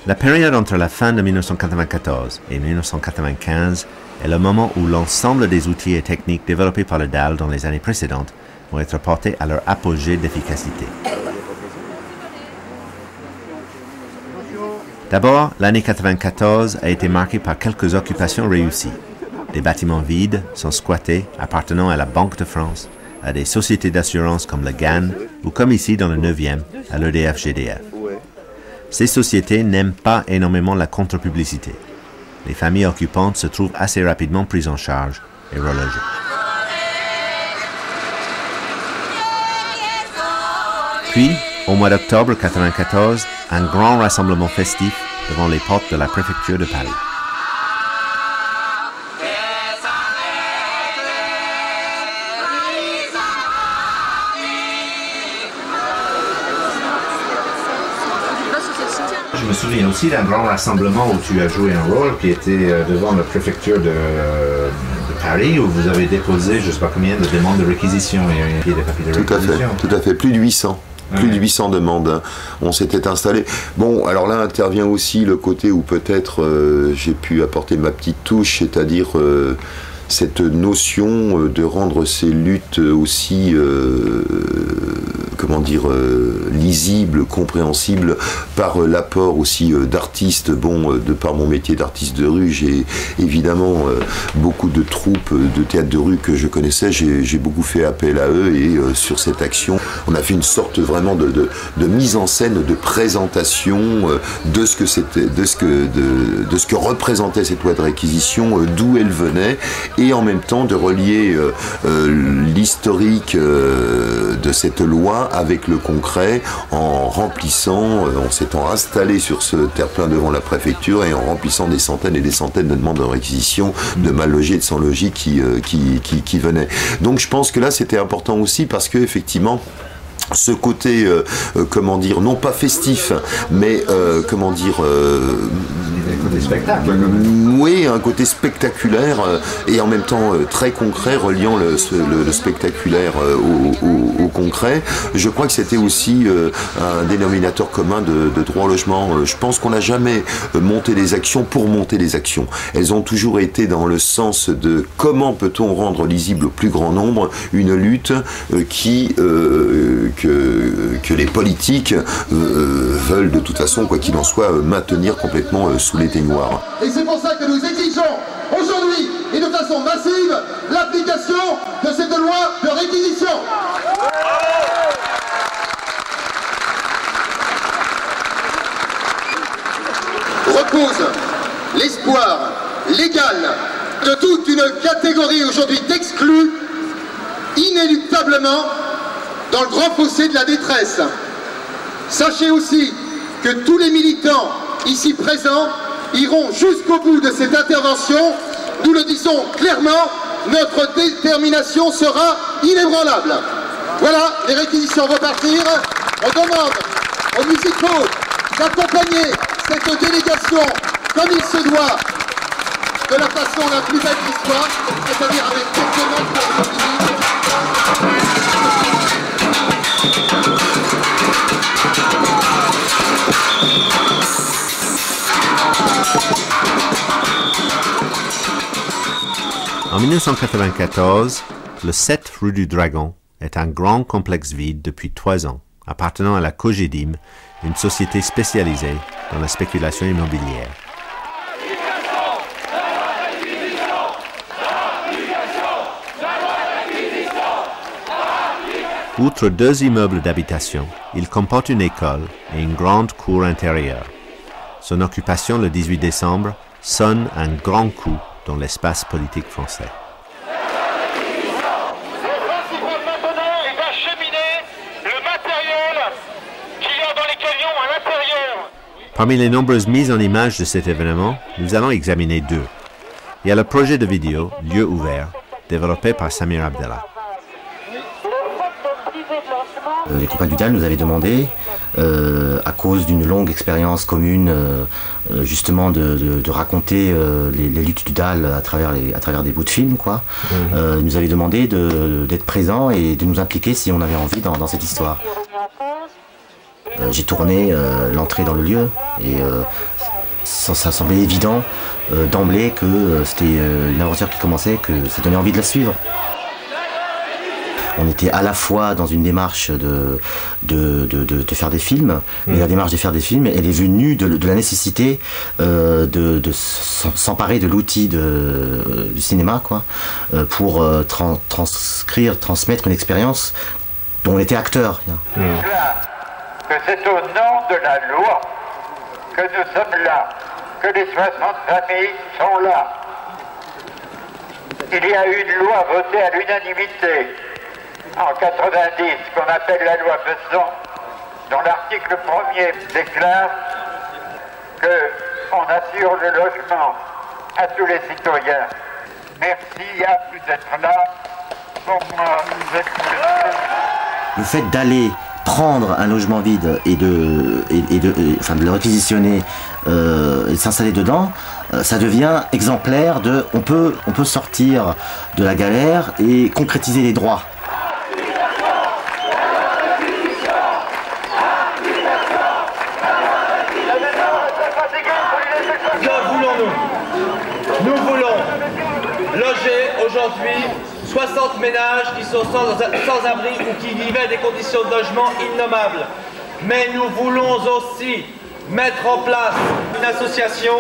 La période entre la fin de 1994 et 1995 est le moment où l'ensemble des outils et techniques développés par le DAL dans les années précédentes vont être portés à leur apogée d'efficacité. D'abord, l'année 1994 a été marquée par quelques occupations réussies. Des bâtiments vides sont squattés appartenant à la Banque de France, à des sociétés d'assurance comme le GAN ou comme ici dans le 9e, à l'EDF-GDF. Ces sociétés n'aiment pas énormément la contre-publicité. Les familles occupantes se trouvent assez rapidement prises en charge et relogées. Puis, au mois d'octobre 1994, un grand rassemblement festif devant les portes de la préfecture de Paris. Je me souviens aussi d'un grand rassemblement où tu as joué un rôle qui était devant la préfecture de Paris, où vous avez déposé je ne sais pas combien de demandes de réquisition et des papiers de réquisition. Tout à fait, plus de 800. Plus de 800 demandes, hein. On s'était installé. Bon, alors là intervient aussi le côté où peut-être j'ai pu apporter ma petite touche, c'est-à-dire cette notion de rendre ces luttes aussi, comment dire, lisibles, compréhensibles, par l'apport aussi d'artistes. Bon, de par mon métier d'artiste de rue, j'ai évidemment beaucoup de troupes de théâtre de rue que je connaissais, j'ai beaucoup fait appel à eux, et sur cette action, on a fait une sorte vraiment de mise en scène, de présentation de ce que c'était, de ce que représentait cette loi de réquisition, d'où elle venait, et en même temps de relier l'historique de cette loi avec le concret, en remplissant, en s'étant installé sur ce terre-plein devant la préfecture et en remplissant des centaines et des centaines de demandes de réquisition de mal logés et de sans logis qui venaient. Donc je pense que là c'était important aussi parce que effectivement ce côté, comment dire, non pas festif, mais comment dire, oui, un côté spectaculaire et en même temps très concret, reliant le spectaculaire au concret. Je crois que c'était aussi un dénominateur commun de droit au logement. Je pense qu'on n'a jamais monté des actions pour monter des actions. Elles ont toujours été dans le sens de comment peut-on rendre lisible au plus grand nombre une lutte que les politiques veulent de toute façon, quoi qu'il en soit, maintenir complètement sous l'éteignoir. Et c'est pour ça que nous exigeons aujourd'hui et de façon massive l'application de cette loi de réquisition. Repose l'espoir légal de toute une catégorie aujourd'hui d'exclus, inéluctablement dans le grand fossé de la détresse. Sachez aussi que tous les militants ici présents iront jusqu'au bout de cette intervention. Nous le disons clairement, notre détermination sera inébranlable. Voilà, les réquisitions vont partir. On demande aux musicaux d'accompagner cette délégation comme il se doit, de la façon la plus belle qui soit, c'est-à-dire avec quelques notes pour le public. En 1994, le 7 rue du Dragon est un grand complexe vide depuis 3 ans, appartenant à la Cogedim, une société spécialisée dans la spéculation immobilière. Outre 2 immeubles d'habitation, il comporte une école et une grande cour intérieure. Son occupation le 18 décembre sonne un grand coup dans l'espace politique français. Parmi les nombreuses mises en image de cet événement, nous allons examiner 2. Il y a le projet de vidéo « Lieu ouvert » développé par Samir Abdallah. Les compagnies du DAL nous avaient demandé à cause d'une longue expérience commune, justement de raconter les luttes du DAL à travers des bouts de films, quoi. Il nous avait demandé d'être présents et de nous impliquer si on avait envie dans cette histoire. J'ai tourné l'entrée dans le lieu et ça semblait évident d'emblée que c'était une aventure qui commençait, que ça donnait envie de la suivre. On était à la fois dans une démarche de faire des films, mais la démarche de faire des films, elle est venue de la nécessité de s'emparer de l'outil du cinéma, quoi, pour transmettre une expérience dont on était acteur. Que c'est au nom de la loi que nous sommes là, que les 60 familles sont là. Il y a eu une loi votée à l'unanimité en 90, qu'on appelle la loi Besson, dont l'article 1er déclare qu'on assure le logement à tous les citoyens. Merci à vous d'être là. Pour moi, vous êtes... Le fait d'aller prendre un logement vide et de le réquisitionner et de s'installer dedans, ça devient exemplaire de on peut sortir de la galère et concrétiser les droits. Nous voulons loger aujourd'hui 60 ménages qui sont sans abri ou qui vivaient des conditions de logement innommables. Mais nous voulons aussi mettre en place une association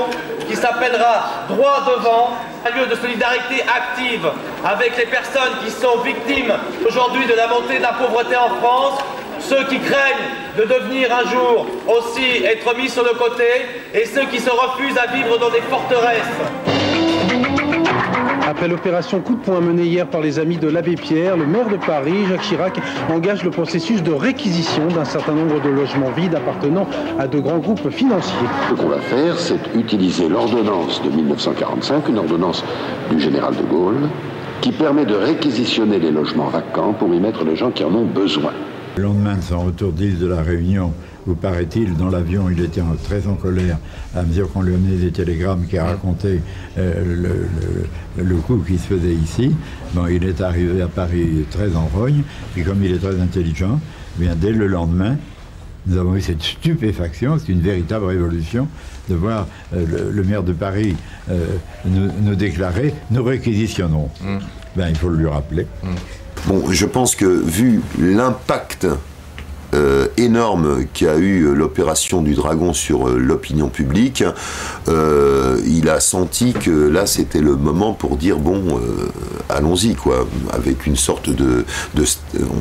qui s'appellera Droit Devant, un lieu de solidarité active avec les personnes qui sont victimes aujourd'hui de la montée de la pauvreté en France, ceux qui craignent de devenir un jour aussi être mis sur le côté et ceux qui se refusent à vivre dans des forteresses. Après l'opération coup de poing menée hier par les amis de l'abbé Pierre, le maire de Paris, Jacques Chirac, engage le processus de réquisition d'un certain nombre de logements vides appartenant à de grands groupes financiers. Ce qu'on va faire, c'est utiliser l'ordonnance de 1945, une ordonnance du général de Gaulle, qui permet de réquisitionner les logements vacants pour y mettre les gens qui en ont besoin. Le lendemain de son retour d'île de la Réunion, où paraît-il, dans l'avion, il était très en colère à mesure qu'on lui amenait des télégrammes qui racontaient le coup qui se faisait ici. Bon, il est arrivé à Paris très en rogne, et comme il est très intelligent, bien, dès le lendemain, nous avons eu cette stupéfaction, c'est une véritable révolution, de voir le maire de Paris nous déclarer « nous réquisitionnons ». Ben, il faut le lui rappeler. Bon, je pense que vu l'impact énorme qu'a eu l'opération du Dragon sur l'opinion publique, il a senti que là c'était le moment pour dire bon, allons-y quoi, avec une sorte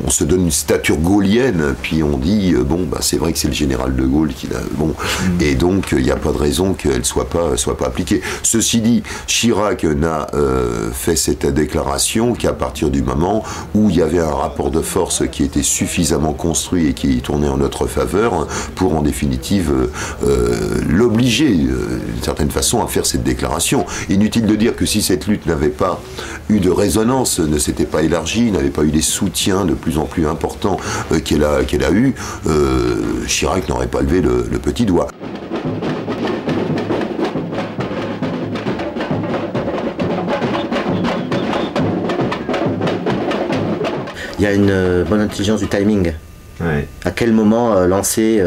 on se donne une stature gaulienne, puis on dit bon bah c'est vrai que c'est le général de Gaulle qui l'a et donc il n'y a pas de raison qu'elle soit pas appliquée. Ceci dit, Chirac n'a fait cette déclaration qu'à partir du moment où il y avait un rapport de force qui était suffisamment construit et qui tournait en notre faveur pour en définitive l'obliger d'une certaine façon à faire cette déclaration. Inutile de dire que si cette lutte n'avait pas eu de résonance, ne s'était pas élargie, n'avait pas eu des soutiens de plus en plus importants qu'elle a eu, Chirac n'aurait pas levé le petit doigt. Il y a une bonne intelligence du timing. Ouais. À quel moment lancer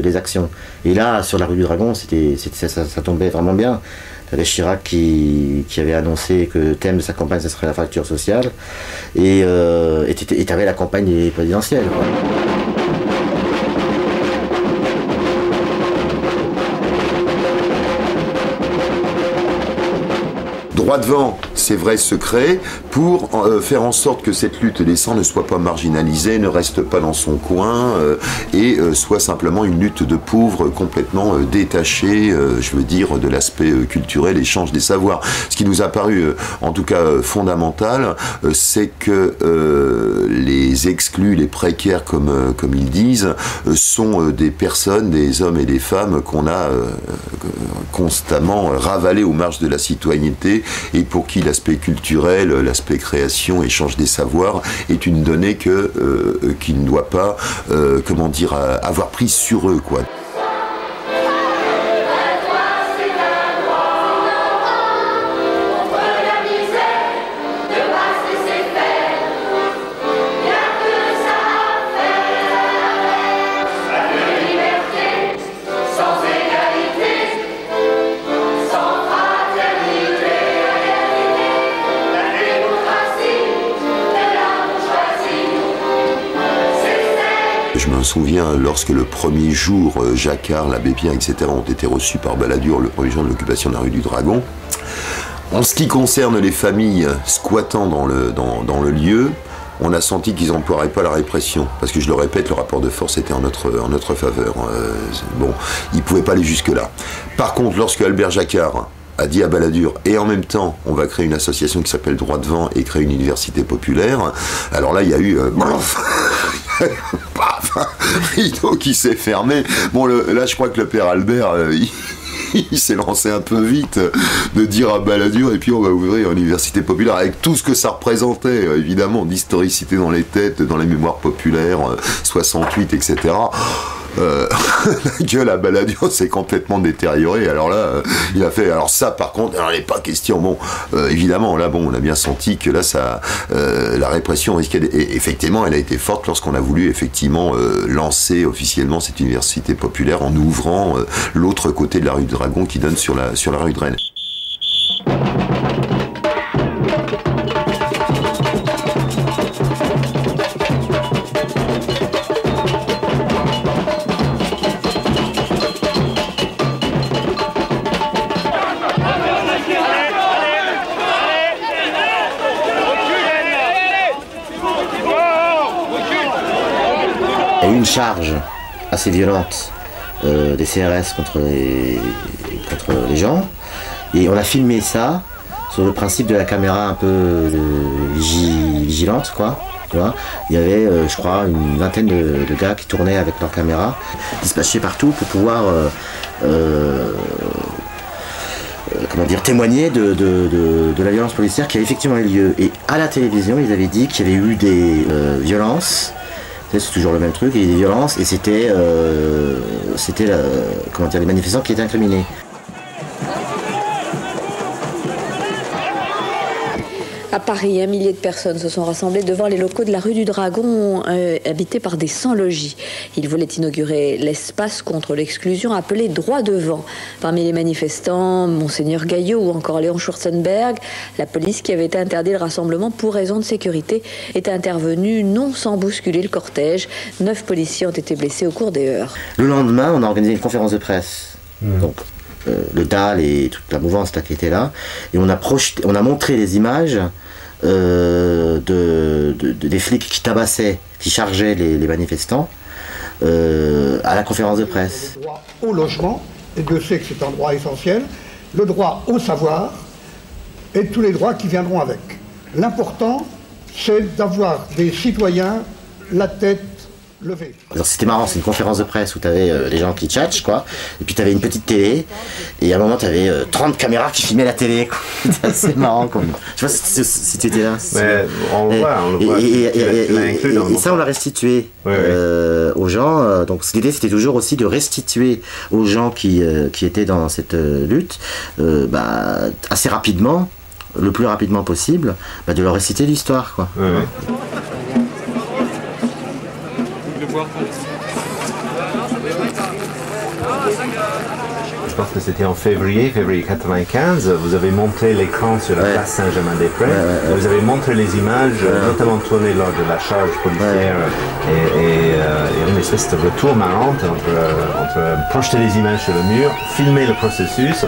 les actions. Et là, sur la rue du Dragon, ça tombait vraiment bien. Il y avait Chirac qui avait annoncé que le thème de sa campagne, ce serait la fracture sociale. Et tu avais la campagne présidentielle. Quoi. Droit devant, c'est vrai, secret, pour faire en sorte que cette lutte des sangs ne soit pas marginalisée, ne reste pas dans son coin, et soit simplement une lutte de pauvres complètement détachée, je veux dire, de l'aspect culturel, échange des savoirs. Ce qui nous a paru, en tout cas, fondamental, c'est que les exclus, les précaires, comme ils disent, sont des personnes, des hommes et des femmes qu'on a constamment ravalés aux marges de la citoyenneté, et pour qui l'aspect culturel, l'aspect création, échange des savoirs est une donnée qu'il ne doit pas, comment dire, avoir prise sur eux, quoi. Je me souviens, lorsque le premier jour, Jacquard, l'abbé Pierre, etc. ont été reçus par Balladur, le premier jour de l'occupation de la rue du Dragon. En ce qui concerne les familles squattant dans le lieu, on a senti qu'ils n'emploieraient pas la répression. Parce que je le répète, le rapport de force était en notre faveur. Bon, ils ne pouvaient pas aller jusque-là. Par contre, lorsque Albert Jacquard a dit à Balladur, et en même temps, on va créer une association qui s'appelle Droit Devant et créer une université populaire, alors là, il y a eu... paf, rideau qui s'est fermé. Bon, là, je crois que le père Albert, il s'est lancé un peu vite de dire à Balladur, et puis on va ouvrir une université populaire avec tout ce que ça représentait, évidemment, d'historicité dans les têtes, dans les mémoires populaires, 68, etc. La gueule à Balladur s'est complètement détériorée. Alors là, il a fait. Alors ça, par contre, il n'est pas question. Bon, évidemment, là, bon, on a bien senti que là, ça, la répression risquait. Et effectivement, elle a été forte lorsqu'on a voulu effectivement lancer officiellement cette université populaire en ouvrant l'autre côté de la rue du Dragon qui donne sur la rue de Rennes. Il y a eu une charge assez violente des CRS contre les gens, et on a filmé ça sur le principe de la caméra un peu vigilante, quoi. Tu vois, il y avait, je crois, une vingtaine de gars qui tournaient avec leur caméra, dispatchés partout pour pouvoir comment dire, témoigner de la violence policière qui a effectivement eu lieu. Et à la télévision, ils avaient dit qu'il y avait eu des violences. C'est toujours le même truc, il y a des violences, et c'était comment dire, les manifestants qui étaient incriminés. À Paris, 1 millier de personnes se sont rassemblées devant les locaux de la rue du Dragon, habités par des sans-logis. Ils voulaient inaugurer l'espace contre l'exclusion appelé Droit Devant. Parmi les manifestants, Monseigneur Gaillot ou encore Léon Schwarzenberg, la police qui avait interdit le rassemblement pour raison de sécurité était intervenue non sans bousculer le cortège. 9 policiers ont été blessés au cours des heurts. Le lendemain, on a organisé une conférence de presse. Donc, le DAL et toute la mouvance là, qui était là, et on a montré les images des flics qui tabassaient, qui chargeaient les manifestants à la conférence de presse. Le droit au logement, et Dieu sait que c'est un droit essentiel, le droit au savoir et tous les droits qui viendront avec. L'important, c'est d'avoir des citoyens la tête levée. C'était marrant, c'est une conférence de presse où tu avais les gens qui tchatchent, quoi, et puis tu avais une petite télé, et à un moment tu avais 30 caméras qui filmaient la télé, quoi. C'est assez marrant, comme. Je sais pas si tu étais là. Mais on le voit. Et ça, on l'a restitué aux gens. Donc l'idée, c'était toujours aussi de restituer aux gens qui étaient dans cette lutte, assez rapidement, le plus rapidement possible, de leur réciter l'histoire, quoi. Je pense que c'était en février 95, vous avez monté l'écran sur la place Saint-Germain-des-Prés, vous avez montré les images, notamment tournées lors de la charge policière, et une espèce de retour marrant entre projeter les images sur le mur, filmer le processus.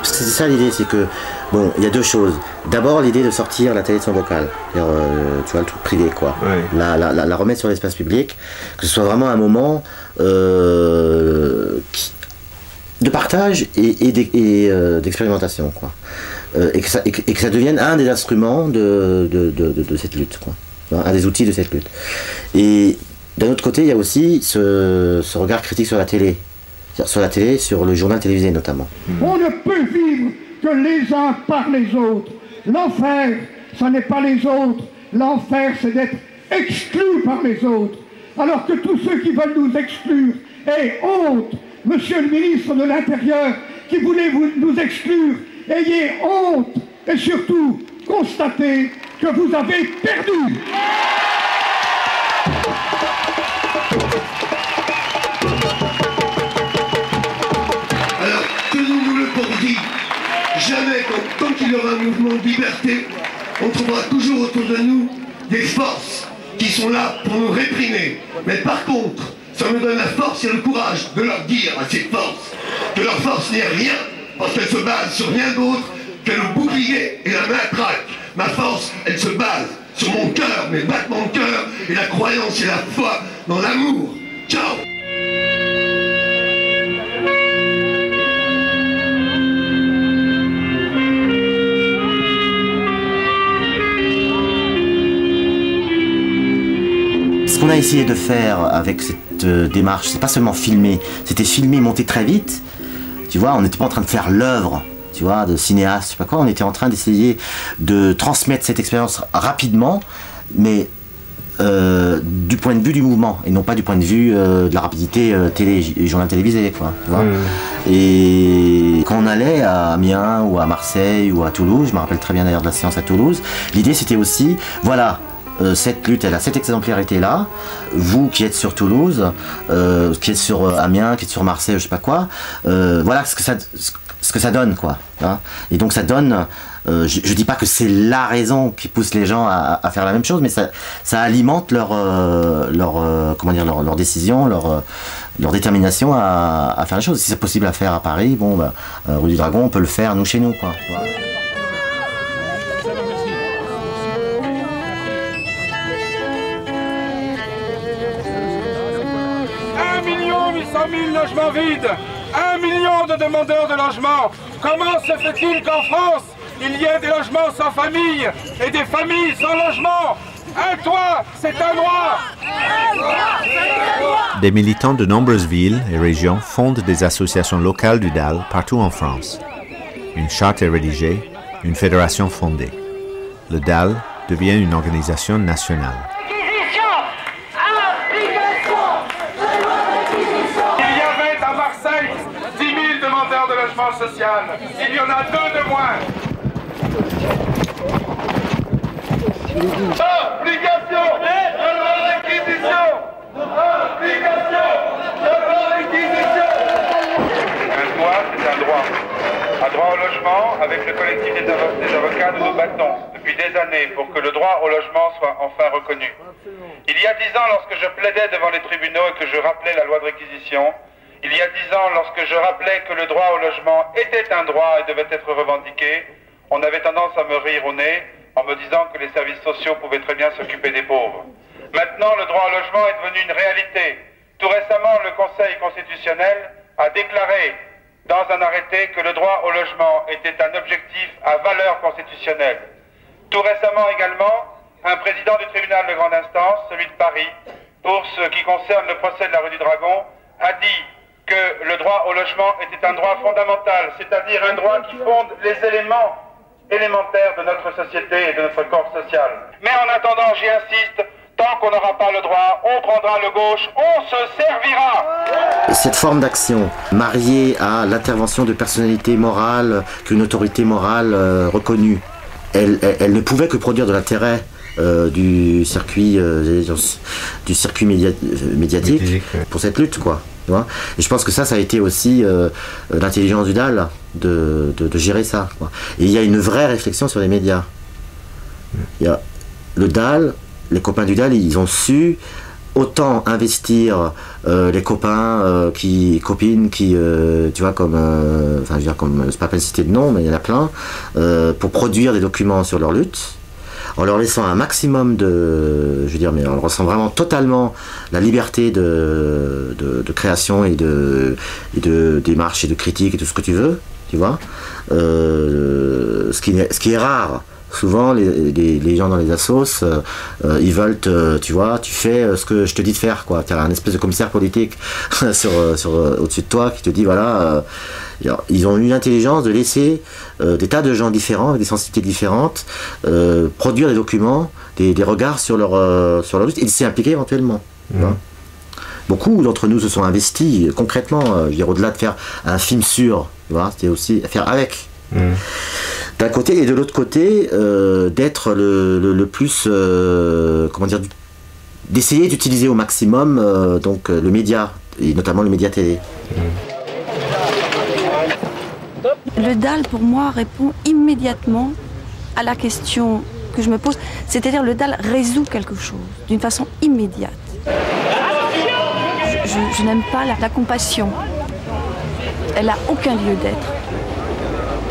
C'est ça l'idée, c'est que, bon, il y a deux choses. D'abord, l'idée de sortir la télé de son bocal, tu vois, le truc privé, quoi. La remettre sur l'espace public, que ce soit vraiment un moment de partage et d'expérimentation, quoi. Et que ça devienne un des instruments de cette lutte, quoi. Un des outils de cette lutte. Et d'un autre côté, il y a aussi ce regard critique sur la télé. sur la télé, sur le journal télévisé notamment. On ne peut vivre que les uns par les autres. L'enfer, ça n'est pas les autres. L'enfer, c'est d'être exclu par les autres. Alors que tous ceux qui veulent nous exclure, aient honte. Monsieur le ministre de l'Intérieur, qui voulait nous exclure, ayez honte. Et surtout, constatez que vous avez perdu. Alors, tenons-nous le pour dit, jamais, tant qu'il y aura un mouvement de liberté, on trouvera toujours autour de nous des forces qui sont là pour nous réprimer. Mais par contre, ça me donne la force et le courage de leur dire à ces forces que leur force n'est rien, parce qu'elle se base sur rien d'autre que le bouclier et la matraque. Ma force, elle se base sur mon cœur, mes battements de cœur, et la croyance et la foi dans l'amour. Ciao! Ce qu'on a essayé de faire avec cette démarche, c'est pas seulement filmer, c'était filmer, monter très vite. Tu vois, on n'était pas en train de faire l'œuvre, tu vois, de cinéaste, je sais pas quoi. On était en train d'essayer de transmettre cette expérience rapidement, mais du point de vue du mouvement, et non pas du point de vue de la rapidité journal télévisé, quoi. Tu vois. Et quand on allait à Amiens ou à Marseille ou à Toulouse, je me rappelle très bien d'ailleurs de la séance à Toulouse, l'idée c'était aussi, voilà, cette lutte, elle a cette exemplarité-là. Vous qui êtes sur Toulouse, qui êtes sur Amiens, qui êtes sur Marseille, je sais pas quoi, voilà ce que ça donne, quoi. Hein. Et donc ça donne, je dis pas que c'est la raison qui pousse les gens à faire la même chose, mais ça alimente leur décision, leur détermination à faire les choses. Si c'est possible à faire à Paris, bon, bah, rue du Dragon, on peut le faire nous chez nous, quoi. Voilà. 1 000 logements vides, 1 million de demandeurs de logement. Comment se fait-il qu'en France, il y ait des logements sans famille et des familles sans logement? Un toit, c'est un droit. Des militants de nombreuses villes et régions fondent des associations locales du DAL partout en France. Une charte est rédigée, une fédération fondée. Le DAL devient une organisation nationale. De logement social. Il y en a 2 de moins. Obligation de réquisition. Obligation de réquisition. Un toit, c'est un droit. Un droit au logement, avec le collectif des avocats, nous nous battons depuis des années pour que le droit au logement soit enfin reconnu. Il y a 10 ans, lorsque je plaidais devant les tribunaux et que je rappelais la loi de réquisition, il y a 10 ans, lorsque je rappelais que le droit au logement était un droit et devait être revendiqué, on avait tendance à me rire au nez en me disant que les services sociaux pouvaient très bien s'occuper des pauvres. Maintenant, le droit au logement est devenu une réalité. Tout récemment, le Conseil constitutionnel a déclaré dans un arrêté que le droit au logement était un objectif à valeur constitutionnelle. Tout récemment également, un président du tribunal de grande instance, celui de Paris, pour ce qui concerne le procès de la rue du Dragon, a dit que le droit au logement était un droit fondamental, c'est-à-dire un droit qui fonde les éléments élémentaires de notre société et de notre corps social. Mais en attendant, j'y insiste, tant qu'on n'aura pas le droit, on prendra le gauche, on se servira. Cette forme d'action, mariée à l'intervention de personnalités morales, qu'une autorité morale reconnue, elle ne pouvait que produire de l'intérêt du circuit médiatique pour cette lutte, quoi. Et je pense que ça a été aussi l'intelligence du DAL de gérer ça, quoi. Et il y a une vraie réflexion sur les médias. Il y a le DAL, les copains du DAL, ils ont su autant investir les copains, copines qui, tu vois, comme, enfin, je veux dire, comme, c'est pas peine de citer de nom, mais il y en a plein, pour produire des documents sur leur lutte, en leur laissant un maximum de, je veux dire, mais on ressent vraiment totalement la liberté de création et de démarche et de critique et tout ce que tu veux, tu vois, ce qui est rare souvent les gens dans les assos, ils veulent tu vois, tu fais ce que je te dis de faire, quoi. Tu as un espèce de commissaire politique au-dessus de toi qui te dit voilà, ils ont eu l'intelligence de laisser des tas de gens différents, avec des sensibilités différentes, produire des documents, des regards sur leur lutte et s'y impliquer éventuellement. Tu vois. Beaucoup d'entre nous se sont investis concrètement, je veux dire, au-delà de faire un film sur, tu vois, c'était aussi faire avec. D'un côté, et de l'autre côté, d'être le plus, comment dire, d'essayer d'utiliser au maximum donc le média, et notamment le média télé. Le DAL, pour moi, répond immédiatement à la question que je me pose, c'est-à-dire le DAL résout quelque chose d'une façon immédiate. Je n'aime pas la compassion. Elle n'a aucun lieu d'être.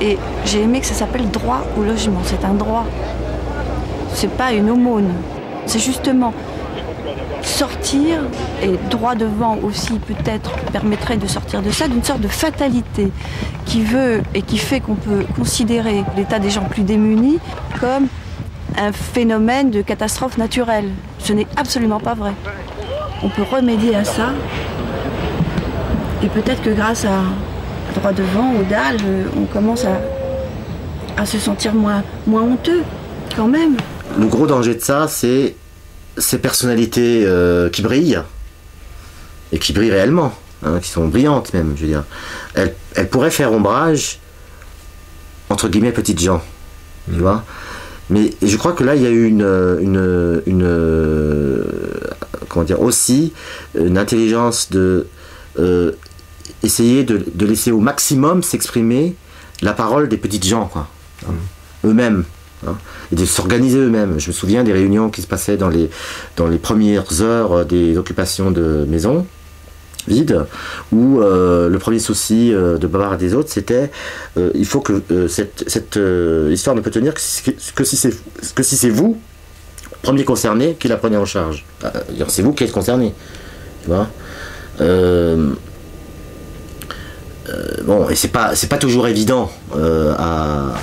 Et j'ai aimé que ça s'appelle droit au logement. C'est un droit. C'est pas une aumône. C'est justement sortir, et droit devant aussi peut-être permettrait de sortir de ça, d'une sorte de fatalité qui veut et qui fait qu'on peut considérer l'état des gens plus démunis comme un phénomène de catastrophe naturelle. Ce n'est absolument pas vrai. On peut remédier à ça. Et peut-être que grâce à droit devant, au DAL, on commence à se sentir moins honteux, quand même. Le gros danger de ça, c'est ces personnalités qui brillent, et qui brillent réellement, hein, qui sont brillantes même, je veux dire. Elles pourraient faire ombrage, entre guillemets, petites gens, tu vois. Mais je crois que là, il y a eu comment dire, aussi une intelligence de essayer de laisser au maximum s'exprimer la parole des petites gens, quoi, eux-mêmes, hein, et de s'organiser eux-mêmes. Je me souviens des réunions qui se passaient dans les premières heures des occupations de maisons vides, où le premier souci de Bavard et des autres, c'était il faut que cette histoire ne peut tenir que si c'est vous, premier concerné, qui la prenez en charge. C'est vous qui êtes concerné, tu vois. Bon, et c'est pas toujours évident à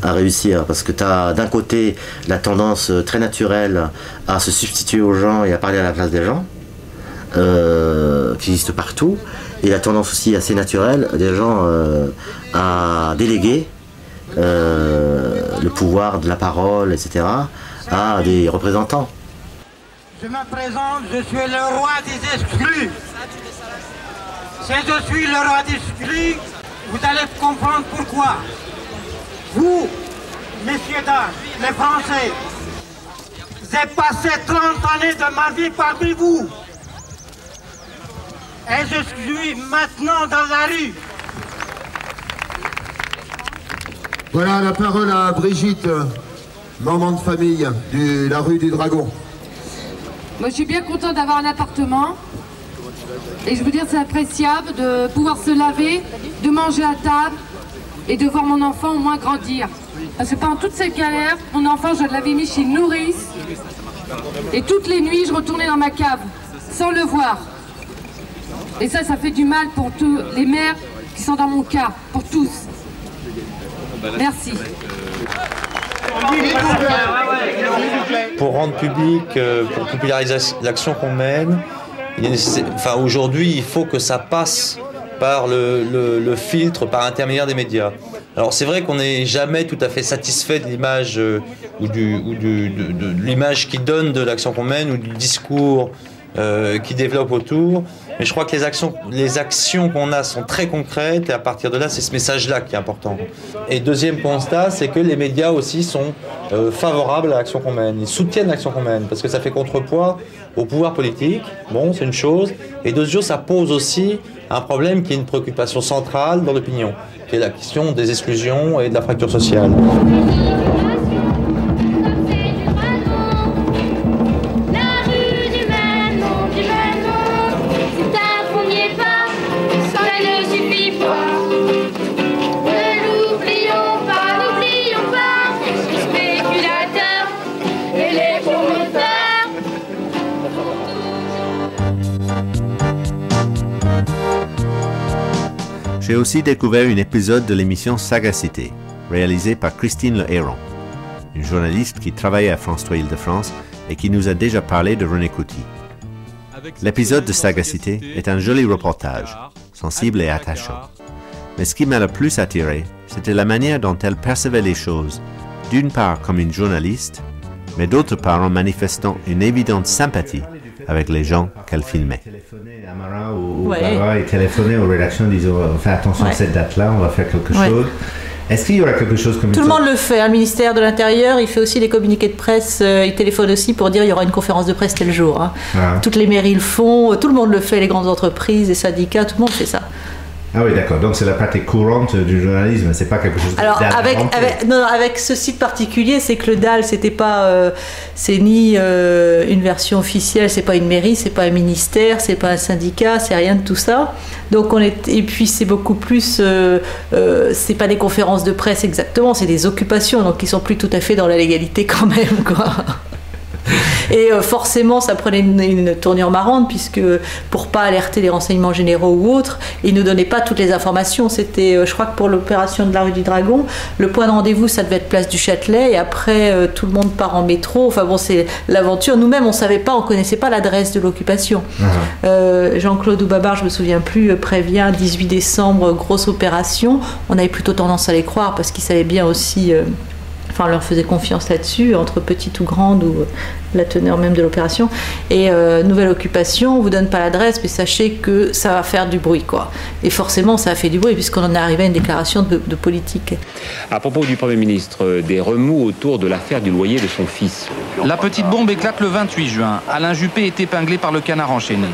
réussir, parce que tu as d'un côté la tendance très naturelle à se substituer aux gens et à parler à la place des gens, qui existe partout, et la tendance aussi assez naturelle des gens à déléguer le pouvoir de la parole, etc., à des représentants. Je me présente, je suis le roi des exclus. Si je suis le roi des exclus, vous allez comprendre pourquoi. Vous, messieurs, dames, les Français, j'ai passé 30 années de ma vie parmi vous. Et je suis maintenant dans la rue. Voilà la parole à Brigitte, maman de famille de la rue du Dragon. Moi je suis bien contente d'avoir un appartement. Et je veux dire c'est appréciable de pouvoir se laver, de manger à table et de voir mon enfant au moins grandir. Parce que pendant toutes ces galères, mon enfant je l'avais mis chez une nourrice. Et toutes les nuits je retournais dans ma cave, sans le voir. Et ça fait du mal pour tous les mères qui sont dans mon cas, pour tous. Merci. Pour rendre public, pour populariser l'action qu'on mène, aujourd'hui, il faut que ça passe par le filtre, par l'intermédiaire des médias. Alors c'est vrai qu'on n'est jamais tout à fait satisfait de l'image ou de l'image qui donne de l'action qu'on mène ou du discours qui développe autour. Mais je crois que les actions qu'on a sont très concrètes et à partir de là, c'est ce message-là qui est important. Et deuxième constat, c'est que les médias aussi sont favorables à l'action qu'on mène. Ils soutiennent l'action qu'on mène parce que ça fait contrepoids au pouvoir politique. Bon, c'est une chose. Et deuxième chose, ça pose aussi un problème qui est une préoccupation centrale dans l'opinion, qui est la question des exclusions et de la fracture sociale. J'ai aussi découvert un épisode de l'émission Sagacité, réalisé par Christine Le Héron. une journaliste qui travaillait à France 3 Île-de-France et qui nous a déjà parlé de René Coty. L'épisode de Sagacité est un joli reportage, sensible et attachant. Mais ce qui m'a le plus attiré, c'était la manière dont elle percevait les choses, d'une part comme une journaliste, mais d'autre part en manifestant une évidente sympathie avec les gens qu'elle filmait. Ouais. Et téléphoner aux rédactions en disant « Fais attention à cette date-là, on va faire quelque chose ». Est-ce qu'il y aura quelque chose comme ça? Tout le monde le fait. Le ministère de l'Intérieur, il fait aussi des communiqués de presse. Il téléphone aussi pour dire il y aura une conférence de presse tel jour. Hein. Toutes les mairies le font. Tout le monde le fait. Les grandes entreprises, les syndicats, tout le monde fait ça. Ah oui, d'accord. Donc c'est la pratique courante du journalisme. C'est pas quelque chose. Alors avec ce site particulier, c'est que le DAL, c'était pas, c'est ni une version officielle, c'est pas une mairie, c'est pas un ministère, c'est pas un syndicat, c'est rien de tout ça. Donc et puis c'est beaucoup plus, c'est pas des conférences de presse exactement, c'est des occupations, donc ils sont plus tout à fait dans la légalité quand même, quoi. Et forcément, ça prenait une tournure marrante, puisque pour pas alerter les renseignements généraux ou autres, ils nous donnaient pas toutes les informations. C'était, je crois que pour l'opération de la rue du Dragon, le point de rendez-vous, ça devait être place du Châtelet, et après, tout le monde part en métro. Enfin bon, c'est l'aventure. Nous-mêmes, on savait pas, on connaissait pas l'adresse de l'occupation. Jean-Claude Oubabar, je me souviens plus, prévient 18 décembre, grosse opération. On avait plutôt tendance à les croire, parce qu'ils savaient bien aussi... Enfin, on leur faisait confiance là-dessus, entre petite ou grande, ou la teneur même de l'opération. Et nouvelle occupation, on vous donne pas l'adresse, mais sachez que ça va faire du bruit, quoi. Et forcément, ça a fait du bruit, puisqu'on en est arrivé à une déclaration de politique. À propos du Premier ministre, des remous autour de l'affaire du loyer de son fils. La petite bombe éclate le 28 juin. Alain Juppé est épinglé par le Canard enchaîné.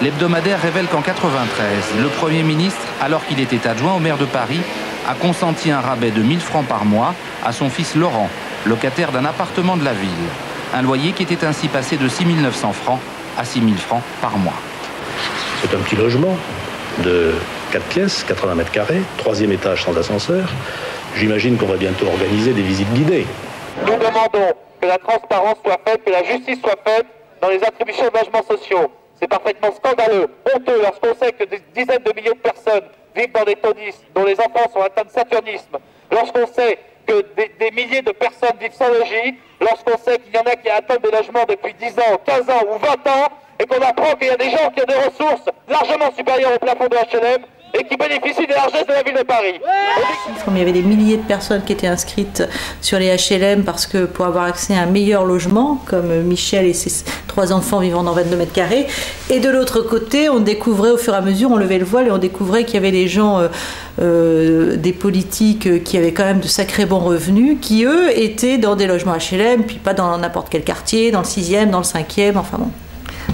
L'hebdomadaire révèle qu'en 1993, le Premier ministre, alors qu'il était adjoint au maire de Paris, a consenti un rabais de 1000 francs par mois à son fils Laurent, locataire d'un appartement de la ville. Un loyer qui était ainsi passé de 6 900 francs à 6 000 francs par mois. C'est un petit logement de 4 pièces, 80 mètres carrés, 3e étage sans ascenseur. J'imagine qu'on va bientôt organiser des visites guidées. Nous demandons que la transparence soit faite, que la justice soit faite dans les attributions de logements sociaux. C'est parfaitement scandaleux, honteux, lorsqu'on sait que des dizaines de milliers de personnes vivent dans des taudis, dont les enfants sont atteints de saturnisme, lorsqu'on sait que des milliers de personnes vivent sans logis, lorsqu'on sait qu'il y en a qui attendent des logements depuis 10 ans, 15 ans ou 20 ans, et qu'on apprend qu'il y a des gens qui ont des ressources largement supérieures au plafond de HLM et qui bénéficient des largesses de la ville de Paris. Il y avait des milliers de personnes qui étaient inscrites sur les HLM parce que pour avoir accès à un meilleur logement, comme Michel et ses 3 enfants vivant dans 22 mètres carrés. Et de l'autre côté, on découvrait au fur et à mesure, on levait le voile et on découvrait qu'il y avait des gens, des politiques qui avaient quand même de sacrés bons revenus, qui eux étaient dans des logements HLM, puis pas dans n'importe quel quartier, dans le 6e, dans le 5e, enfin bon.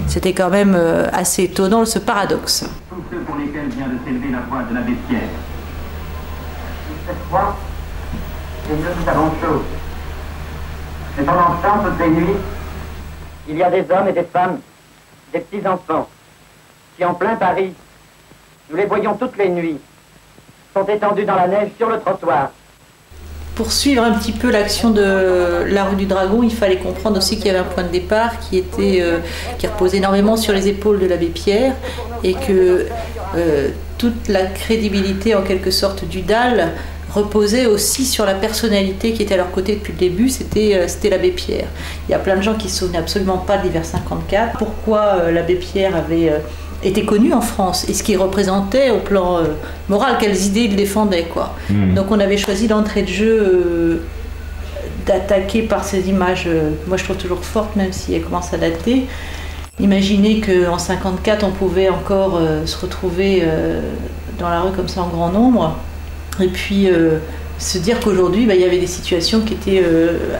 C'était quand même assez étonnant ce paradoxe. Tous ceux pour lesquels vient de s'élever la voix de l'abbé Pierre. Cette fois, c'est mieux tout avant chose. Et pendant ce temps, toutes les nuits, il y a des hommes et des femmes, des petits-enfants, qui en plein Paris, nous les voyons toutes les nuits, sont étendus dans la neige sur le trottoir. Pour suivre un petit peu l'action de la rue du Dragon, il fallait comprendre aussi qu'il y avait un point de départ qui reposait énormément sur les épaules de l'abbé Pierre et que toute la crédibilité en quelque sorte du DAL reposait aussi sur la personnalité qui était à leur côté depuis le début, c'était l'abbé Pierre. Il y a plein de gens qui ne se souvenaient absolument pas de l'hiver 54. Pourquoi l'abbé Pierre avait était connu en France et ce qu'il représentait au plan moral, quelles idées il défendait, quoi. Donc on avait choisi d'entrée de jeu d'attaquer par ces images, moi je trouve toujours fortes même si elles commencent à dater. Imaginez qu'en 54 on pouvait encore se retrouver dans la rue comme ça en grand nombre et puis se dire qu'aujourd'hui il y avait des situations qui étaient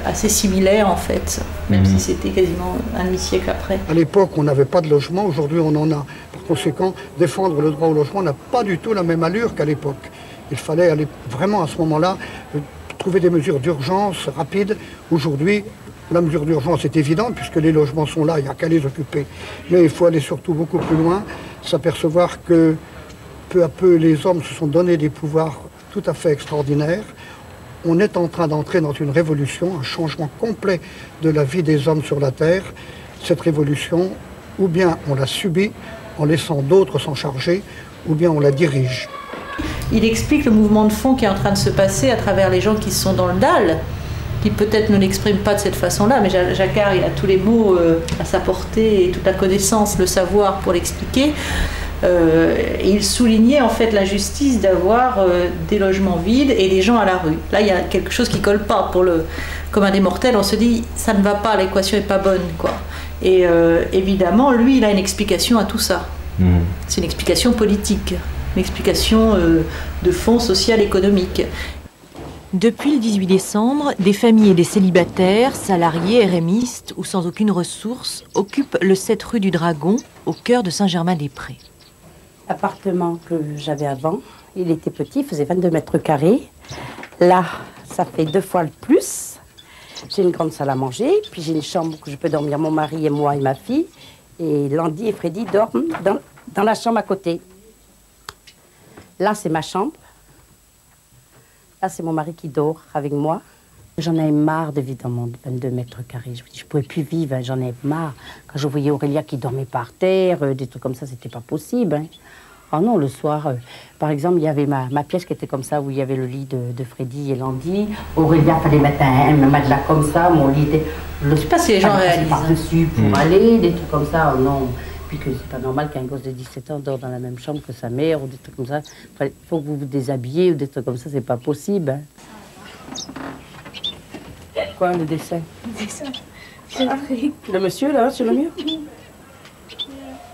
assez similaires en fait, même si c'était quasiment un demi-siècle après. À l'époque on n'avait pas de logement, aujourd'hui on en a. Par conséquent, défendre le droit au logement n'a pas du tout la même allure qu'à l'époque. Il fallait aller vraiment à ce moment-là trouver des mesures d'urgence rapides. Aujourd'hui, la mesure d'urgence est évidente puisque les logements sont là, il n'y a qu'à les occuper. Mais il faut aller surtout beaucoup plus loin, s'apercevoir que peu à peu les hommes se sont donné des pouvoirs tout à fait extraordinaires. On est en train d'entrer dans une révolution, un changement complet de la vie des hommes sur la Terre. Cette révolution, ou bien on la subit en laissant d'autres s'en charger, ou bien on la dirige. Il explique le mouvement de fond qui est en train de se passer à travers les gens qui sont dans le DAL, qui peut-être ne l'exprime pas de cette façon-là, mais Jacquard, il a tous les mots à sa portée et toute la connaissance, le savoir pour l'expliquer. Et il soulignait en fait l'injustice d'avoir des logements vides et des gens à la rue. Là, il y a quelque chose qui colle pas. Comme un des mortels, on se dit ça ne va pas, l'équation est pas bonne, quoi. Et évidemment, lui, il a une explication à tout ça. C'est une explication politique, une explication de fond social économique. Depuis le 18 décembre, des familles et des célibataires, salariés, RMistes ou sans aucune ressource, occupent le 7 rue du Dragon, au cœur de Saint-Germain-des-Prés. L'appartement que j'avais avant, il était petit, il faisait 22 mètres carrés. Là, ça fait 2 fois le plus. J'ai une grande salle à manger, puis j'ai une chambre où je peux dormir, mon mari et moi et ma fille. Et Landy et Freddy dorment dans la chambre à côté. Là, c'est ma chambre. Là, c'est mon mari qui dort avec moi. J'en avais marre de vivre dans mon 22 mètres carrés. Je ne pouvais plus vivre, hein, j'en avais marre. Quand je voyais Aurélia qui dormait par terre, des trucs comme ça, c'était pas possible. Hein. Oh non, le soir, par exemple, il y avait ma pièce qui était comme ça, où il y avait le lit de Freddy et Landy. Aurélia, il fallait mettre un matelas comme ça, mon lit était... Je sais pas si les gens réalisent. Par-dessus pour aller, des trucs comme ça, oh non. Puis que c'est pas normal qu'un gosse de 17 ans dort dans la même chambre que sa mère, ou des trucs comme ça. Il faut que vous vous déshabillez, ou des trucs comme ça, c'est pas possible. Hein. Quoi, le dessin? Le dessin. Le monsieur, là, sur le mur?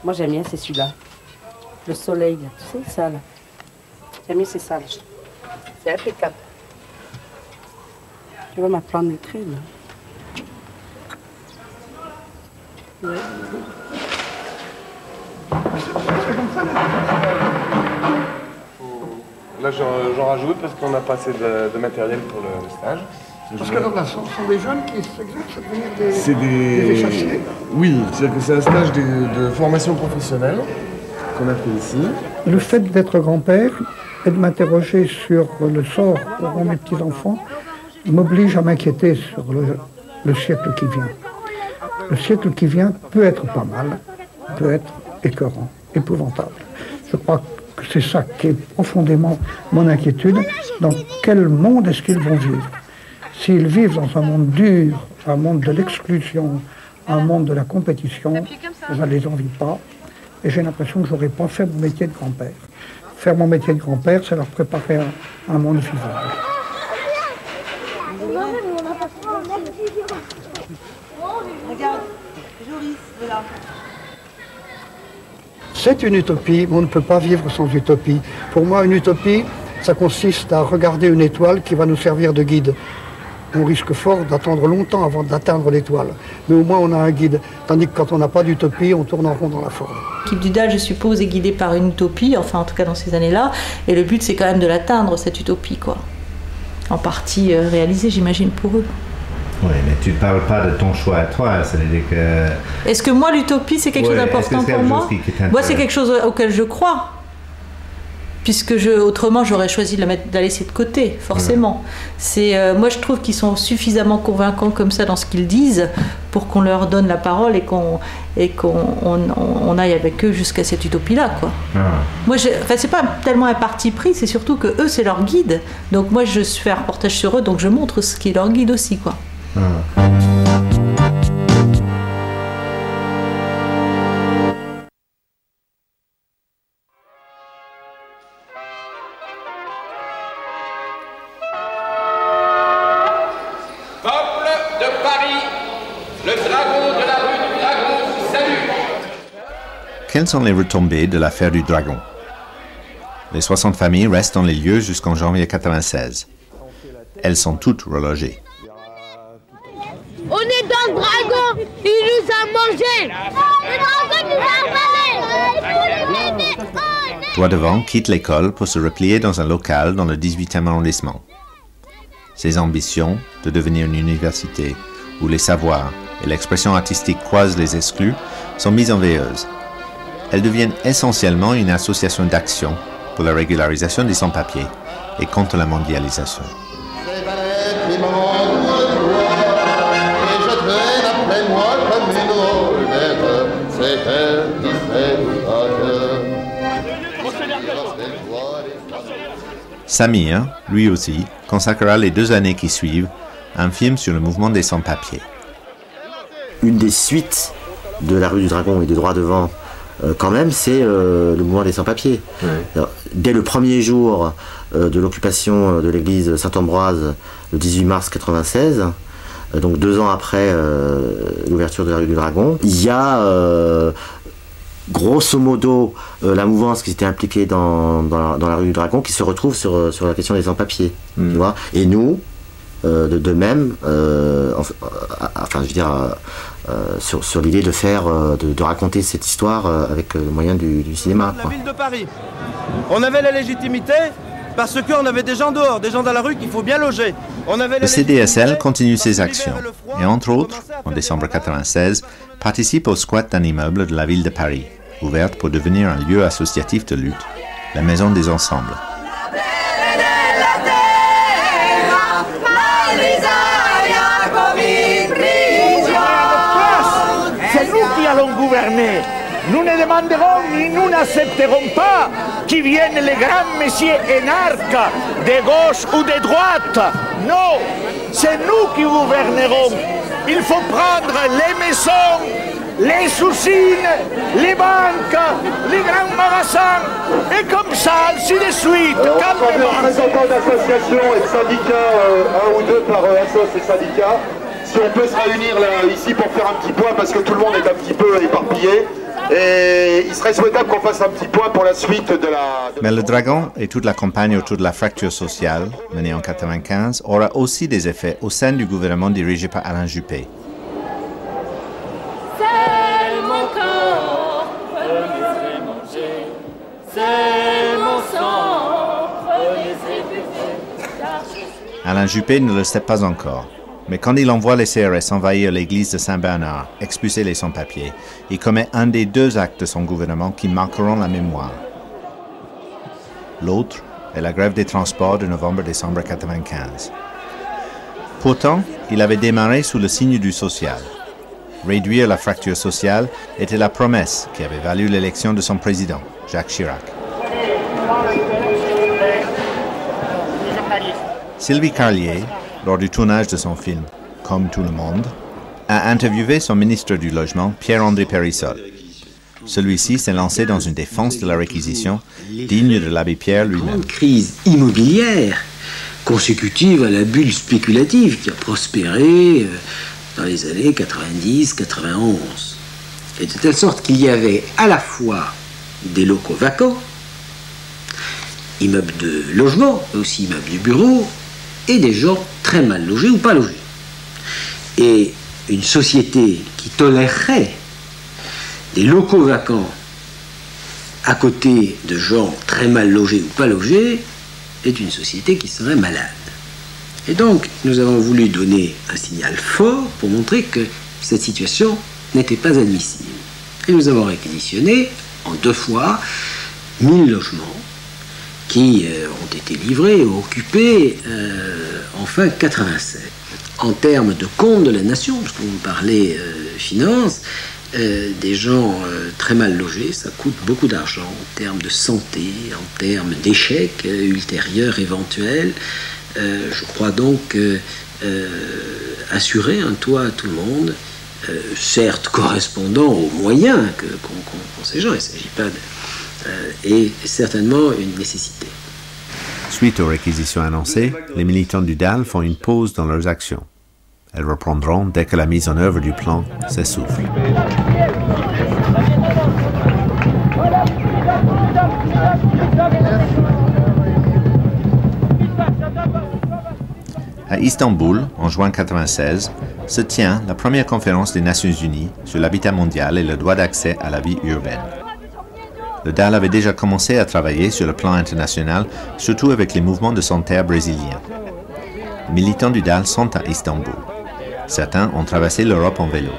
Moi, j'aime bien, c'est celui-là. Le soleil, là, tu sais, ça, là. J'aime bien, c'est ça, là. C'est impeccable. Tu vas m'apprendre les traits, là. Ouais. Là, j'en rajoute parce qu'on n'a pas assez de matériel pour le stage. Parce que là, ce sont des jeunes qui s'exercent à devenir des échassiers. Oui, c'est-à-dire que c'est un stage de formation professionnelle qu'on a fait ici. Le fait d'être grand-père et de m'interroger sur le sort qu'auront mes petits-enfants m'oblige à m'inquiéter sur le siècle qui vient. Le siècle qui vient peut être pas mal, peut être écœurant, épouvantable. Je crois que c'est ça qui est profondément mon inquiétude. Dans quel monde est-ce qu'ils vont vivre? S'ils vivent dans un monde dur, un monde de l'exclusion, un monde de la compétition, je ne les envie pas. Et j'ai l'impression que je n'aurais pas fait mon métier de grand-père. Faire mon métier de grand-père, c'est leur préparer un monde vivable. Regarde, Joris, voilà. C'est une utopie, mais on ne peut pas vivre sans utopie. Pour moi, une utopie, ça consiste à regarder une étoile qui va nous servir de guide. On risque fort d'attendre longtemps avant d'atteindre l'étoile. Mais au moins, on a un guide. Tandis que quand on n'a pas d'utopie, on tourne en rond dans la forêt. L'équipe du DAL, je suppose, est guidée par une utopie, enfin en tout cas dans ces années-là. Et le but, c'est quand même de l'atteindre, cette utopie, quoi. En partie réalisée, j'imagine, pour eux. Oui, mais tu ne parles pas de ton choix à toi, c'est-à-dire que... Est-ce que moi, l'utopie, c'est quelque chose d'important pour moi? Moi, c'est quelque chose auquel je crois. Puisque autrement, j'aurais choisi de la laisser de côté, forcément. Moi, je trouve qu'ils sont suffisamment convaincants comme ça dans ce qu'ils disent pour qu'on leur donne la parole et qu'on aille avec eux jusqu'à cette utopie-là, quoi. Moi, c'est pas tellement un parti pris, c'est surtout que eux, c'est leur guide. Donc moi, je fais un reportage sur eux, donc je montre ce qui est leur guide aussi, quoi. Quelles sont les retombées de l'affaire du Dragon? Les 60 familles restent dans les lieux jusqu'en janvier 1996. Elles sont toutes relogées. On est dans le Dragon, il nous a mangé. Le Dragon nous a avalé. Doigt-devant quitte l'école pour se replier dans un local dans le 18e arrondissement. Ses ambitions de devenir une université où les savoirs et l'expression artistique croisent les exclus sont mises en veilleuse. Elles deviennent essentiellement une association d'action pour la régularisation des sans-papiers et contre la mondialisation. Samir, lui aussi, consacrera les 2 années qui suivent un film sur le mouvement des sans-papiers. Une des suites de la rue du Dragon et de Droit Devant, quand même, c'est le mouvement des sans-papiers. Ouais. Dès le premier jour de l'occupation de l'église Saint-Ambroise, le 18 mars 1996, donc 2 ans après l'ouverture de la rue du Dragon, il y a grosso modo la mouvance qui s'était impliquée dans la rue du Dragon qui se retrouve sur la question des sans-papiers. Tu vois. Et nous, de même, enfin je veux dire, sur l'idée de faire, de raconter cette histoire avec le moyen du cinéma. La ville de Paris, on avait la légitimité parce qu'on avait des gens dehors, des gens dans la rue qu'il faut bien loger. Le CDSL continue ses actions et entre autres, en décembre 1996, participe au squat d'un immeuble de la ville de Paris, ouverte pour devenir un lieu associatif de lutte, la Maison des Ensembles. C'est nous qui allons gouverner. Nous ne demanderons ni nous n'accepterons pas qui viennent les grands messieurs énarques, de gauche ou de droite. Non, c'est nous qui gouvernerons. Il faut prendre les maisons, les usines, les banques, les grands magasins, et comme ça, ainsi de suite, calmement. Représentants d'associations et de syndicats, un ou deux par association et syndicat, si on peut se réunir là, ici pour faire un petit point, parce que tout le monde est un petit peu éparpillé, et il serait souhaitable qu'on fasse un petit point pour la suite de la... Mais le Dragon et toute la campagne autour de la fracture sociale, menée en 1995, aura aussi des effets au sein du gouvernement dirigé par Alain Juppé. Alain Juppé ne le sait pas encore, mais quand il envoie les CRS envahir l'église de Saint-Bernard, expulser les sans-papiers, il commet un des 2 actes de son gouvernement qui marqueront la mémoire. L'autre est la grève des transports de novembre-décembre 1995. Pourtant, il avait démarré sous le signe du social. Réduire la fracture sociale était la promesse qui avait valu l'élection de son président, Jacques Chirac. Sylvie Carlier, lors du tournage de son film « Comme tout le monde », a interviewé son ministre du Logement, Pierre-André Périssol. Celui-ci s'est lancé dans une défense de la réquisition digne de l'abbé Pierre lui-même. Une crise immobilière consécutive à la bulle spéculative qui a prospéré dans les années 90-91. Et de telle sorte qu'il y avait à la fois des locaux vacants, immeubles de logement, mais aussi immeubles de bureaux, et des gens très mal logés ou pas logés. Et une société qui tolérerait des locaux vacants à côté de gens très mal logés ou pas logés est une société qui serait malade. Et donc, nous avons voulu donner un signal fort pour montrer que cette situation n'était pas admissible. Et nous avons réquisitionné en 2 fois 1000 logements qui ont été livrés ou occupés en fin 87. En termes de compte de la nation, parce que vous me parlez finances, des gens très mal logés, ça coûte beaucoup d'argent en termes de santé, en termes d'échecs ultérieurs éventuels. Je crois donc assurer un toit à tout le monde, certes correspondant aux moyens qu'ont ces gens, il ne s'agit pas de... est certainement une nécessité. Suite aux réquisitions annoncées, les militants du DAL font une pause dans leurs actions. Elles reprendront dès que la mise en œuvre du plan s'essouffle. À Istanbul, en juin 1996, se tient la première conférence des Nations Unies sur l'habitat mondial et le droit d'accès à la vie urbaine. Le DAL avait déjà commencé à travailler sur le plan international, surtout avec les mouvements de sans-terre brésiliens. Les militants du DAL sont à Istanbul. Certains ont traversé l'Europe en vélo.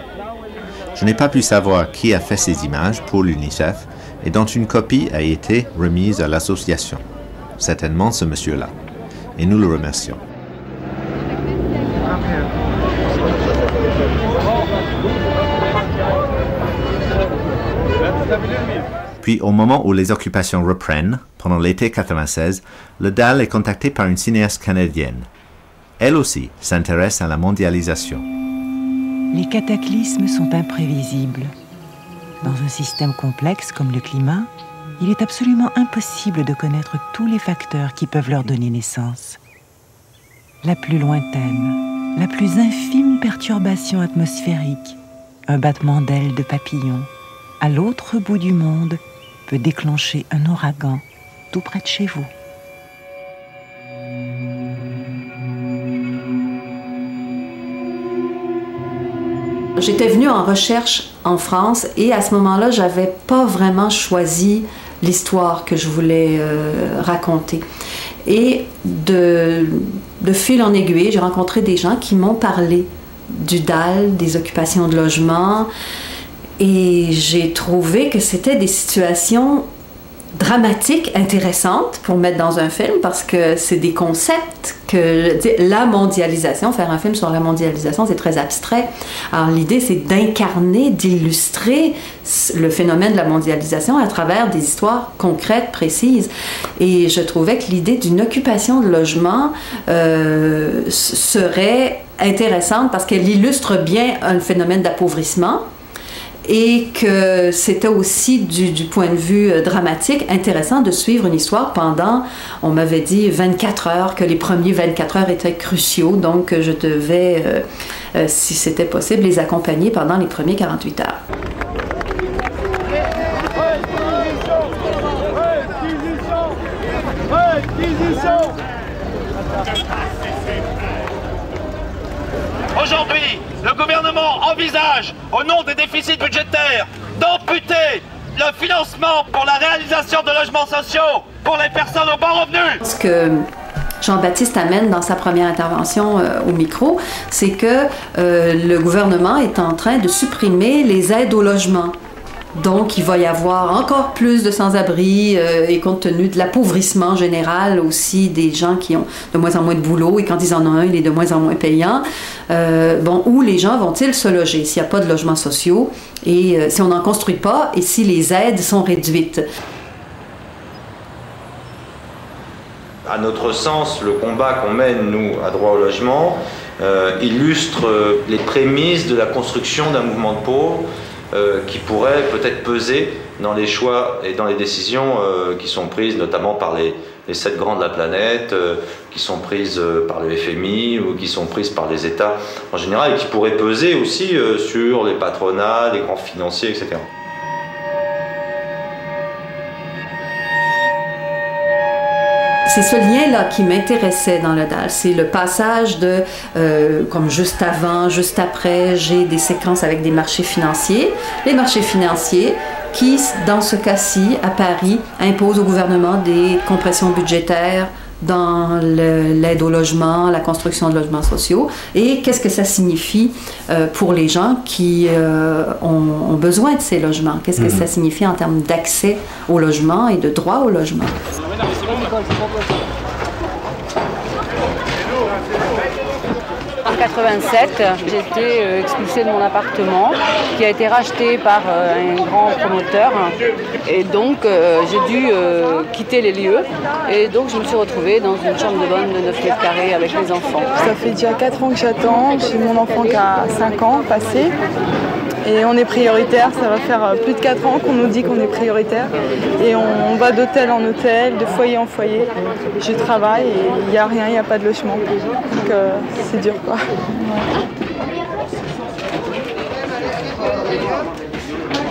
Je n'ai pas pu savoir qui a fait ces images pour l'UNICEF et dont une copie a été remise à l'association. Certainement ce monsieur-là. Et nous le remercions. Puis, au moment où les occupations reprennent, pendant l'été 1996, le DAL est contacté par une cinéaste canadienne. elle aussi s'intéresse à la mondialisation. Les cataclysmes sont imprévisibles. Dans un système complexe comme le climat, il est absolument impossible de connaître tous les facteurs qui peuvent leur donner naissance. La plus lointaine, la plus infime perturbation atmosphérique, un battement d'ailes de papillon, à l'autre bout du monde, peut déclencher un ouragan tout près de chez vous. J'étais venue en recherche en France et à ce moment-là, j'avais pas vraiment choisi l'histoire que je voulais raconter. Et de fil en aiguille, j'ai rencontré des gens qui m'ont parlé du DAL, des occupations de logement, et j'ai trouvé que c'était des situations dramatiques, intéressantes pour mettre dans un film, parce que c'est des concepts que la mondialisation, faire un film sur la mondialisation, c'est très abstrait. Alors l'idée, c'est d'incarner, d'illustrer le phénomène de la mondialisation à travers des histoires concrètes, précises. Et je trouvais que l'idée d'une occupation de logement serait intéressante parce qu'elle illustre bien un phénomène d'appauvrissement, et que c'était aussi du point de vue dramatique intéressant de suivre une histoire pendant, on m'avait dit 24 heures, que les premiers 24 heures étaient cruciaux, donc je devais, si c'était possible, les accompagner pendant les premiers 48 heures. Aujourd'hui, le gouvernement envisage, au nom des déficits budgétaires, d'amputer le financement pour la réalisation de logements sociaux pour les personnes aux bas revenus. Ce que Jean-Baptiste amène dans sa première intervention au micro, c'est que le gouvernement est en train de supprimer les aides au logement. Donc, il va y avoir encore plus de sans-abri et compte tenu de l'appauvrissement général aussi des gens qui ont de moins en moins de boulot et quand ils en ont un, il est de moins en moins payant. Où les gens vont-ils se loger s'il n'y a pas de logements sociaux et si on n'en construit pas et si les aides sont réduites? À notre sens, le combat qu'on mène, nous, à droit au logement, illustre les prémices de la construction d'un mouvement de pauvres qui pourrait peut-être peser dans les choix et dans les décisions qui sont prises notamment par les 7 grands de la planète, qui sont prises par le FMI ou qui sont prises par les États en général et qui pourraient peser aussi sur les patronats, les grands financiers, etc. C'est ce lien-là qui m'intéressait dans le DAL. C'est le passage de, comme juste avant, juste après, j'ai des séquences avec des marchés financiers. Les marchés financiers qui, dans ce cas-ci, à Paris, imposent au gouvernement des compressions budgétaires dans l'aide au logement, la construction de logements sociaux. Et qu'est-ce que ça signifie pour les gens qui ont besoin de ces logements? Qu'est-ce que ça signifie en termes d'accès au logement et de droit au logement? En 87, j'ai été expulsée de mon appartement qui a été racheté par un grand promoteur et donc j'ai dû quitter les lieux et donc je me suis retrouvée dans une chambre de bonne de 9 mètres carrés avec les enfants. Ça fait déjà 4 ans que j'attends, j'ai mon enfant qui a 5 ans passé. Et on est prioritaire, ça va faire plus de 4 ans qu'on nous dit qu'on est prioritaire. Et on va d'hôtel en hôtel, de foyer en foyer. Je travaille et il n'y a rien, il n'y a pas de logement. Donc c'est dur quoi.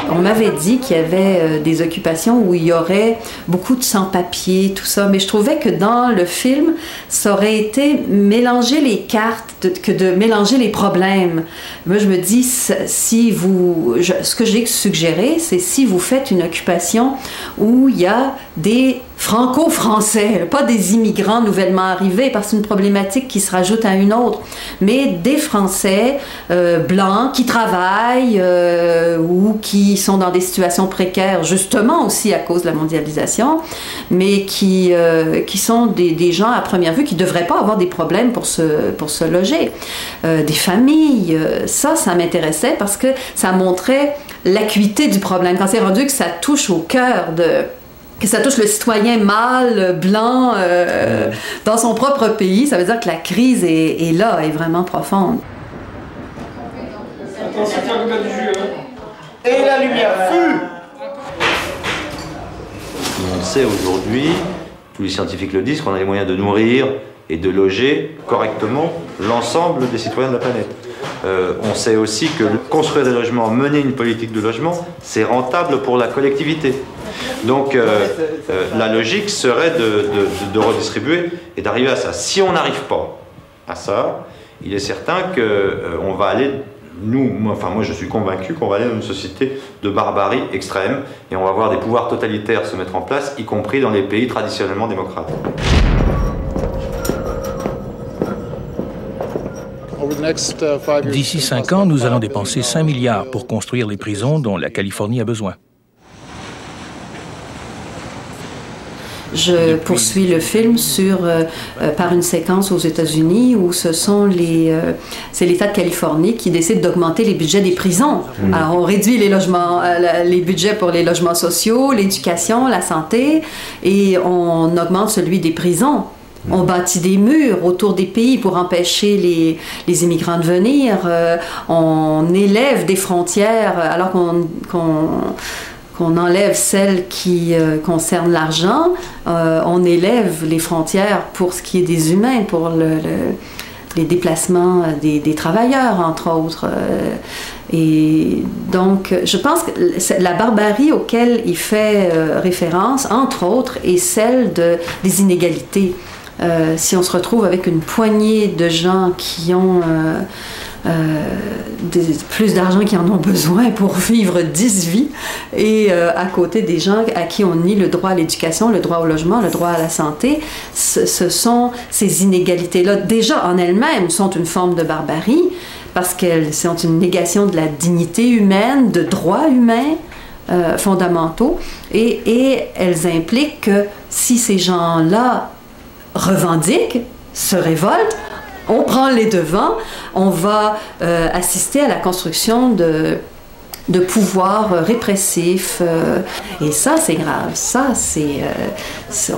On m'avait dit qu'il y avait des occupations où il y aurait beaucoup de sans-papiers, tout ça, mais je trouvais que dans le film, ça aurait été mélanger les cartes que de mélanger les problèmes. Moi, je me dis, ce que j'ai suggéré, c'est si vous faites une occupation où il y a des franco-français, pas des immigrants nouvellement arrivés, parce que c'est une problématique qui se rajoute à une autre, mais des Français blancs qui travaillent ou qui sont dans des situations précaires, justement aussi à cause de la mondialisation, mais qui sont des gens à première vue qui ne devraient pas avoir des problèmes pour se loger. Des familles, ça m'intéressait parce que ça montrait l'acuité du problème. Quand c'est rendu que ça touche au cœur que ça touche le citoyen mâle, blanc, dans son propre pays, ça veut dire que la crise est là, est vraiment profonde. Et la lumière fut. On sait aujourd'hui, tous les scientifiques le disent, qu'on a les moyens de nourrir et de loger correctement l'ensemble des citoyens de la planète. On sait aussi que construire des logements, mener une politique de logement, c'est rentable pour la collectivité. Donc la logique serait de redistribuer et d'arriver à ça. Si on n'arrive pas à ça, il est certain qu'on va aller, moi je suis convaincu qu'on va aller dans une société de barbarie extrême et on va voir des pouvoirs totalitaires se mettre en place, y compris dans les pays traditionnellement démocrates. D'ici 5 ans, nous allons dépenser 5 milliards pour construire les prisons dont la Californie a besoin. Je poursuis le film par une séquence aux États-Unis où c'est l'État de Californie qui décide d'augmenter les budgets des prisons. Alors on réduit les budgets pour les logements sociaux, l'éducation, la santé, et on augmente celui des prisons. On bâtit des murs autour des pays pour empêcher les immigrants de venir. On élève des frontières alors qu'on enlève celles qui concernent l'argent. On élève les frontières pour ce qui est des humains, pour les déplacements des travailleurs, entre autres. Et donc, je pense que la barbarie auquel il fait référence, entre autres, est celle des inégalités. Si on se retrouve avec une poignée de gens qui ont plus d'argent qu'ils en ont besoin pour vivre 10 vies, et à côté des gens à qui on nie le droit à l'éducation, le droit au logement, le droit à la santé, ce sont ces inégalités-là, déjà en elles-mêmes, sont une forme de barbarie, parce qu'elles sont une négation de la dignité humaine, de droits humains fondamentaux, et elles impliquent que si ces gens-là revendiquent, se révoltent, on prend les devants, on va assister à la construction de pouvoirs répressifs. Et ça, c'est grave. Ça,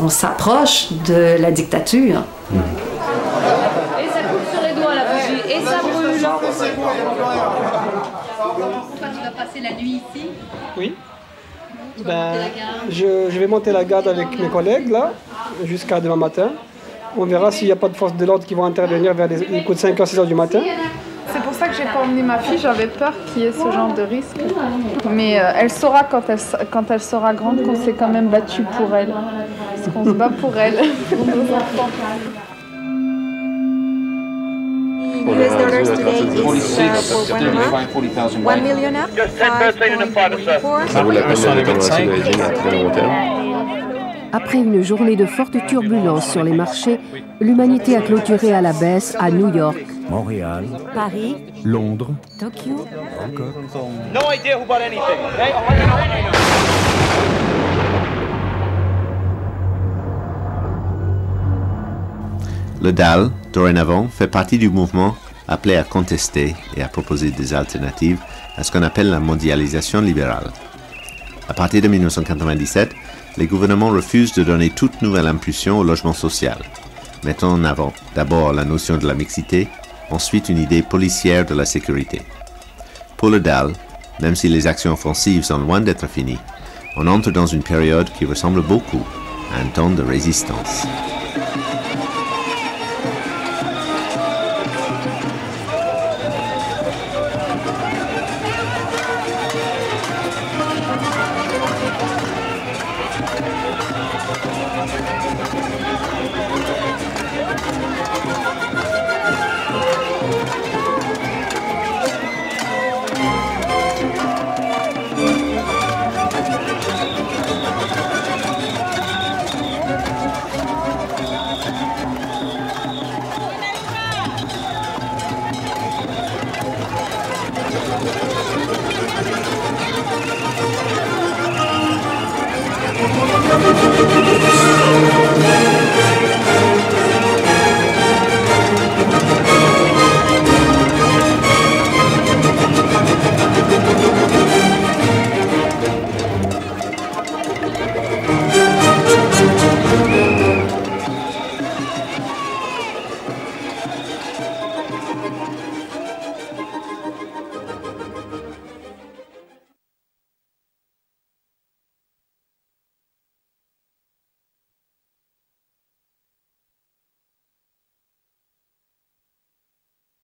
on s'approche de la dictature. Et ça coupe sur les doigts, la bougie. Et ça brûle. Toi, tu vas passer la nuit ici? Oui. Je vais monter la garde avec mes collègues, là, jusqu'à demain matin. On verra s'il n'y a pas de forces de l'ordre qui vont intervenir vers les coups de 5h, 6h du matin. C'est pour ça que j'ai pas emmené ma fille, j'avais peur qu'il y ait ce genre de risque. Mais elle saura quand elle sera grande qu'on s'est quand même battu pour elle. Parce qu'on se bat pour elle, pour nos enfants. US dollars today is for 1 million up, 5.4. Ça vaut la peine de dépenser d'origine à très long terme. Après une journée de fortes turbulences sur les marchés, l'humanité a clôturé à la baisse à New York, Montréal, Paris, Londres, Tokyo. No idea who bought anything. Le DAL, dorénavant, fait partie du mouvement appelé à contester et à proposer des alternatives à ce qu'on appelle la mondialisation libérale. À partir de 1997, les gouvernements refusent de donner toute nouvelle impulsion au logement social, mettant en avant d'abord la notion de la mixité, ensuite une idée policière de la sécurité. Pour le DAL, même si les actions offensives sont loin d'être finies, on entre dans une période qui ressemble beaucoup à un temps de résistance.